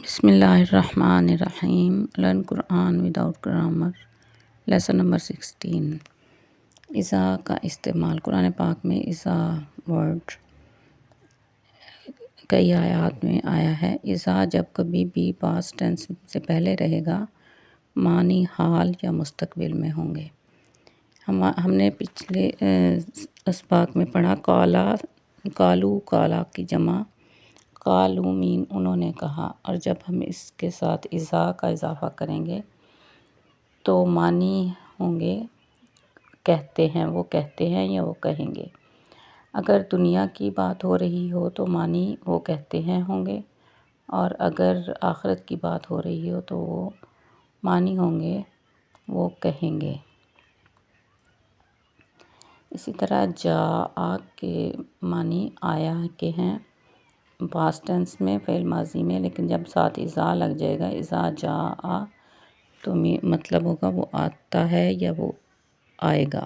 بسم اللہ الرحمن الرحیم لرن قرآن وداؤٹ گرامر لیسن نمبر 16 اذا کا استعمال قرآن پاک میں اذا ورڈ کئی آیات میں آیا ہے۔ اذا جب کبھی بھی پاسٹ ٹینس سے پہلے رہے گا، معنی حال یا مستقبل میں ہوں گے۔ ہم نے پچھلے اسباق میں پڑھا قالو قالا کی جمع قالو مین انہوں نے کہا، اور جب ہم اس کے ساتھ اذا کا اضافہ کریں گے تو معنی ہوں گے کہتے ہیں، وہ کہتے ہیں یا وہ کہیں گے۔ اگر دنیا کی بات ہو رہی ہو تو معنی وہ کہتے ہیں ہوں گے، اور اگر آخرت کی بات ہو رہی ہو تو وہ معنی ہوں گے وہ کہیں گے۔ اسی طرح جاء کے معنی آیا کے ہیں پاسٹ ٹینس میں، فعل ماضی میں، لیکن جب ساتھ اذا لگ جائے گا اذا جاء تو مطلب ہوگا وہ آتا ہے یا وہ آئے گا۔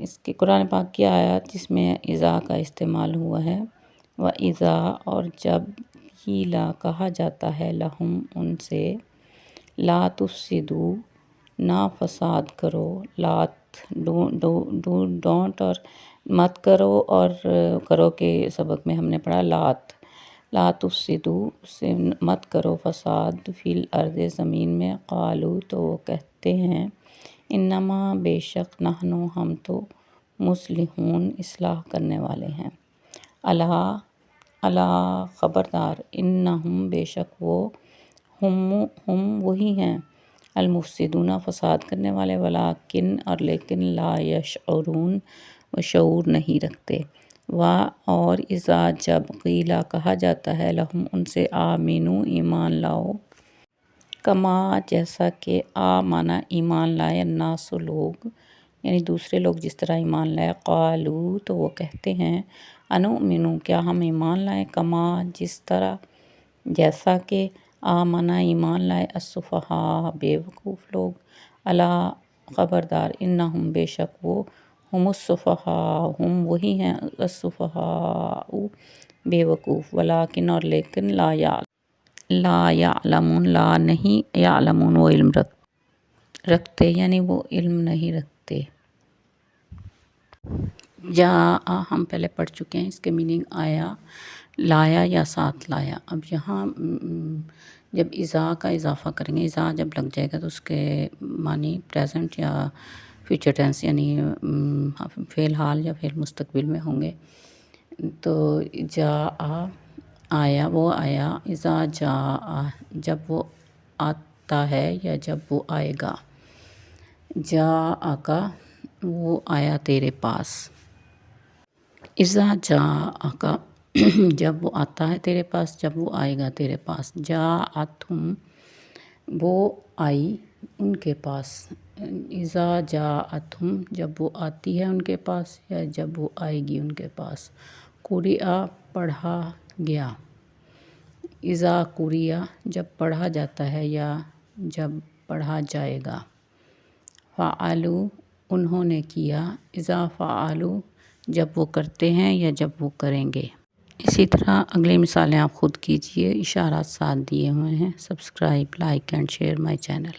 اس کی قرآن پاک کی آیات جس میں اذا کا استعمال ہوا ہے، وَإِذَا اور جب قیلا کہا جاتا ہے لہم ان سے، لا تفسدوا نہ فساد کرو، ڈونٹ اور مت کرو، اور کرو کے سبق میں ہم نے پڑھا لا تفسدوا سے مت کرو فساد فی الارض زمین میں، قالو تو وہ کہتے ہیں، انما بے شک نحنو ہم تو مصلحون اصلاح کرنے والے ہیں، الا خبردار، انہم بے شک وہ، ہم وہی ہیں، المفسدون فساد کرنے والے، ولیکن اور لیکن لا یشعرون وہ شعور نہیں رکھتے۔ اور اذا جب قیلا کہا جاتا ہے لہم ان سے، آمینو ایمان لاؤ، کما جیسا کہ مانا ایمان لائے، الناس لوگ یعنی دوسرے لوگ جس طرح ایمان لائے، قالو تو وہ کہتے ہیں، انؤمنو کیا ہم ایمان لائیں، کما جس طرح، جیسا کہ مانا ایمان لائے، السفہاء بے وقوف لوگ، الا خبردار، انہم بے شک وہ، ہم السفہاء ہم وہی ہیں، السفہاء بے وقوف، ولیکن اور لیکن لا یعلمون لا نہیں، یعلمون وہ علم رکھتے یعنی وہ علم نہیں رکھتے۔ جاء ہم پہلے پڑھ چکے ہیں، اس کے میننگ آیا، لایا یا ساتھ لایا۔ اب یہاں جب اذا کا اضافہ کریں گے، اذا جب لگ جائے گا تو اس کے معنی پریزنٹ یا فیوچر ٹینس یعنی فعل حال یا فعل مستقبل میں ہوں گے۔ تو جاء آیا، وہ آیا، اذا جاء جب وہ آتا ہے یا جب وہ آئے گا، جاء کا وہ آیا تیرے پاس، اذا جاء کا جب وہ آتا ہے تیرے پاس، جب وہ آئے گا تیرے پاس، جاءتہم وہ آئی ان کے پاس، اذا جاءتہم جب وہ آتی ہے ان کے پاس یا جب وہ آئے گی ان کے پاس، قرئ پڑھا گیا، اذا قرئ جب پڑھا جاتا ہے یا جب پڑھا جائے گا، فعلوا انہوں نے کیا، اذا فعلوا جب وہ کرتے ہیں یا جب وہ کریں گے۔ اسی طرح اگلی مثالیں آپ خود کیجئے، اشارات ساتھ دیے ہوئے ہیں۔ Subscribe, like and share my channel.